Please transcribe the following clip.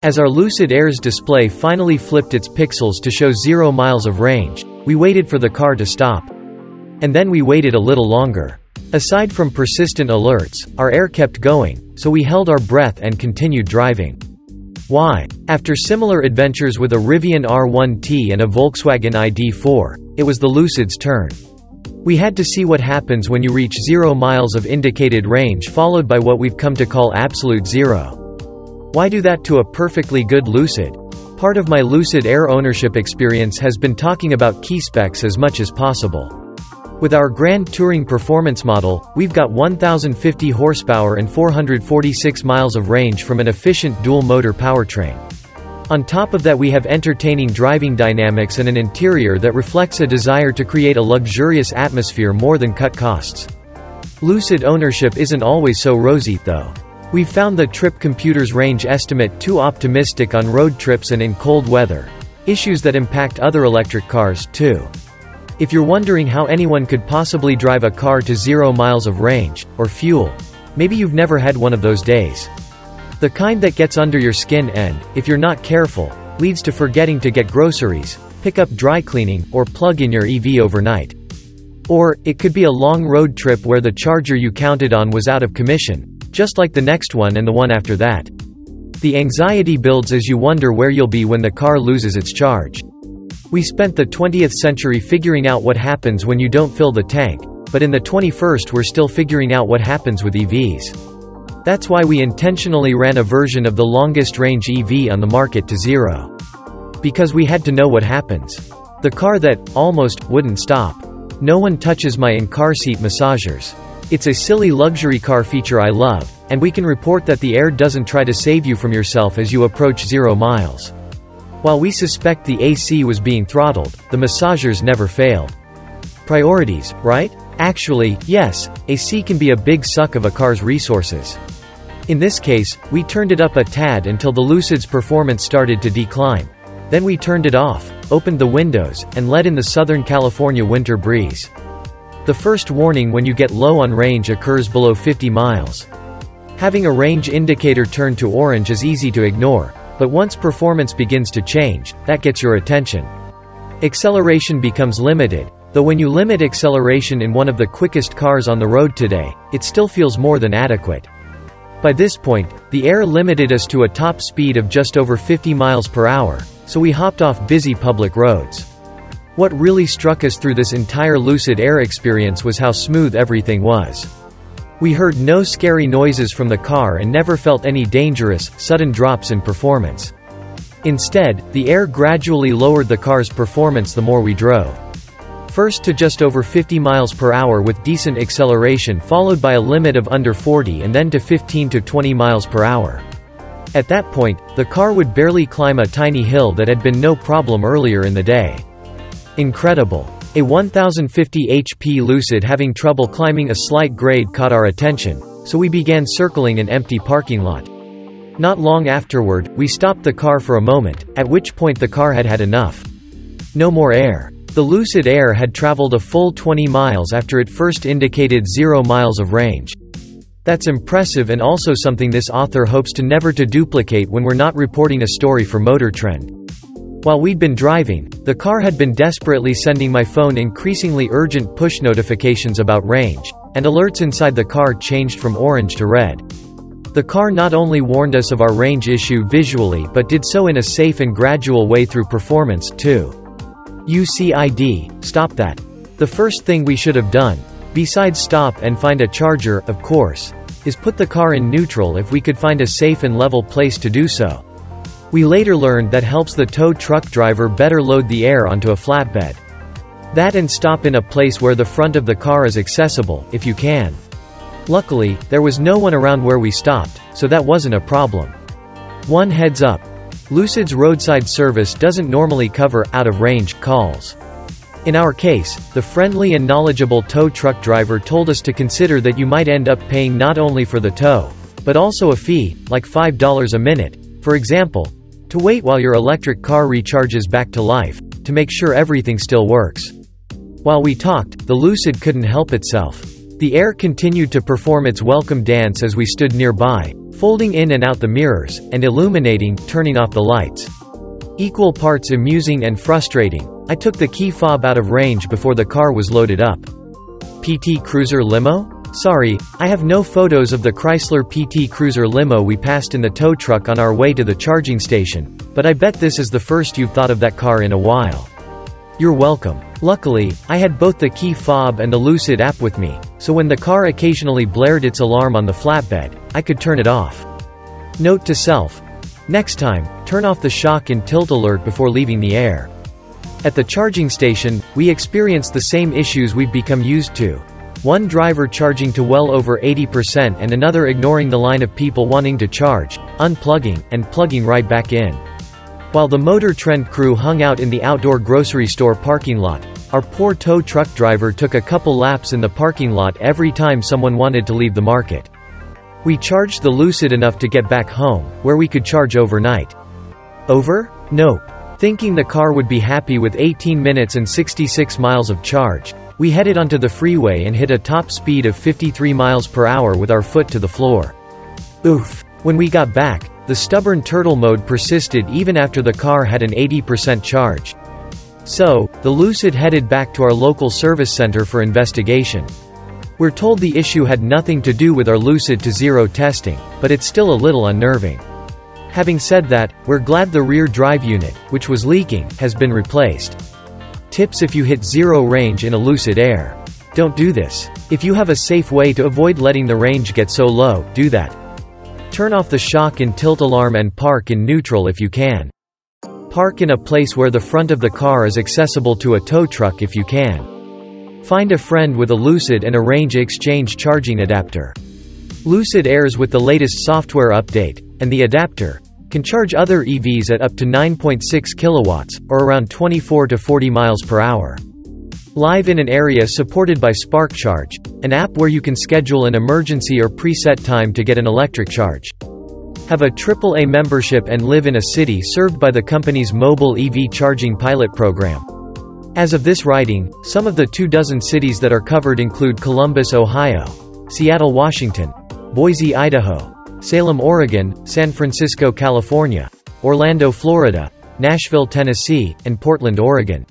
As our Lucid Air's display finally flipped its pixels to show 0 miles of range, we waited for the car to stop. And then we waited a little longer. Aside from persistent alerts, our Air kept going, so we held our breath and continued driving. Why? After similar adventures with a Rivian R1T and a Volkswagen ID4, it was the Lucid's turn. We had to see what happens when you reach 0 miles of indicated range followed by what we've come to call absolute zero. Why do that to a perfectly good Lucid? Part of my Lucid Air ownership experience has been talking about key specs as much as possible. With our Grand Touring Performance model, we've got 1050 horsepower and 446 miles of range from an efficient dual-motor powertrain. On top of that, we have entertaining driving dynamics and an interior that reflects a desire to create a luxurious atmosphere more than cut costs. Lucid ownership isn't always so rosy, though. We've found the Trip Computer's range estimate too optimistic on road trips and in cold weather, issues that impact other electric cars, too. If you're wondering how anyone could possibly drive a car to 0 miles of range, or fuel, maybe you've never had one of those days. The kind that gets under your skin and, if you're not careful, leads to forgetting to get groceries, pick up dry cleaning, or plug in your EV overnight. Or, it could be a long road trip where the charger you counted on was out of commission, just like the next one and the one after that. The anxiety builds as you wonder where you'll be when the car loses its charge. We spent the 20th century figuring out what happens when you don't fill the tank, but in the 21st we're still figuring out what happens with EVs. That's why we intentionally ran a version of the longest range EV on the market to zero. Because we had to know what happens. The car that, almost, wouldn't stop. No one touches my in-car seat massagers. It's a silly luxury car feature I love, and we can report that the Air doesn't try to save you from yourself as you approach 0 miles. While we suspect the AC was being throttled, the massagers never failed. Priorities, right? Actually, yes, AC can be a big suck of a car's resources. In this case, we turned it up a tad until the Lucid's performance started to decline. Then we turned it off, opened the windows, and let in the Southern California winter breeze. The first warning when you get low on range occurs below 50 miles. Having a range indicator turn to orange is easy to ignore, but once performance begins to change, that gets your attention. Acceleration becomes limited, though when you limit acceleration in one of the quickest cars on the road today, it still feels more than adequate. By this point, the Air limited us to a top speed of just over 50 miles per hour, so we hopped off busy public roads. What really struck us through this entire Lucid Air experience was how smooth everything was. We heard no scary noises from the car and never felt any dangerous, sudden drops in performance. Instead, the Air gradually lowered the car's performance the more we drove. First to just over 50 miles per hour with decent acceleration followed by a limit of under 40 and then to 15 to 20 miles per hour. At that point, the car would barely climb a tiny hill that had been no problem earlier in the day. Incredible. A 1050 HP Lucid having trouble climbing a slight grade caught our attention, so we began circling an empty parking lot. Not long afterward, we stopped the car for a moment, at which point the car had had enough. No more air. The Lucid Air had traveled a full 20 miles after it first indicated 0 miles of range. That's impressive and also something this author hopes to never to duplicate when we're not reporting a story for Motor Trend. While we'd been driving, the car had been desperately sending my phone increasingly urgent push notifications about range, and alerts inside the car changed from orange to red. The car not only warned us of our range issue visually but did so in a safe and gradual way through performance, too. UCID, stop that. The first thing we should have done, besides stop and find a charger, of course, is put the car in neutral if we could find a safe and level place to do so. We later learned that helps the tow truck driver better load the Air onto a flatbed. That and stop in a place where the front of the car is accessible, if you can. Luckily, there was no one around where we stopped, so that wasn't a problem. One heads up. Lucid's roadside service doesn't normally cover out-of-range calls. In our case, the friendly and knowledgeable tow truck driver told us to consider that you might end up paying not only for the tow, but also a fee, like $5 a minute, for example, to wait while your electric car recharges back to life, to make sure everything still works. While we talked, the Lucid couldn't help itself. The Air continued to perform its welcome dance as we stood nearby, folding in and out the mirrors, and illuminating, turning off the lights. Equal parts amusing and frustrating. I took the key fob out of range before the car was loaded up. PT Cruiser limo? Sorry, I have no photos of the Chrysler PT Cruiser limo we passed in the tow truck on our way to the charging station, but I bet this is the first you've thought of that car in a while. You're welcome. Luckily, I had both the key fob and the Lucid app with me, so when the car occasionally blared its alarm on the flatbed, I could turn it off. Note to self: next time, turn off the shock and tilt alert before leaving the air. At the charging station, we experienced the same issues we've become used to. One driver charging to well over 80% and another ignoring the line of people wanting to charge, unplugging, and plugging right back in. While the Motor Trend crew hung out in the outdoor grocery store parking lot, our poor tow truck driver took a couple laps in the parking lot every time someone wanted to leave the market. We charged the Lucid enough to get back home, where we could charge overnight. Over? Nope. Thinking the car would be happy with 18 minutes and 66 miles of charge, we headed onto the freeway and hit a top speed of 53 miles per hour with our foot to the floor. Oof. When we got back, the stubborn turtle mode persisted even after the car had an 80% charge. So, the Lucid headed back to our local service center for investigation. We're told the issue had nothing to do with our Lucid to Zero testing, but it's still a little unnerving. Having said that, we're glad the rear drive unit, which was leaking, has been replaced. Tips if you hit zero range in a Lucid Air. Don't do this. If you have a safe way to avoid letting the range get so low, do that. Turn off the shock and tilt alarm and park in neutral if you can. Park in a place where the front of the car is accessible to a tow truck if you can. Find a friend with a Lucid and a range exchange charging adapter. Lucid Airs with the latest software update, and the adapter, can charge other EVs at up to 9.6 kilowatts, or around 24 to 40 miles per hour. Live in an area supported by Spark Charge, an app where you can schedule an emergency or preset time to get an electric charge. Have a AAA membership and live in a city served by the company's mobile EV charging pilot program. As of this writing, some of the 24 cities that are covered include Columbus, Ohio, Seattle, Washington, Boise, Idaho, Salem, Oregon, San Francisco, California, Orlando, Florida, Nashville, Tennessee, and Portland, Oregon.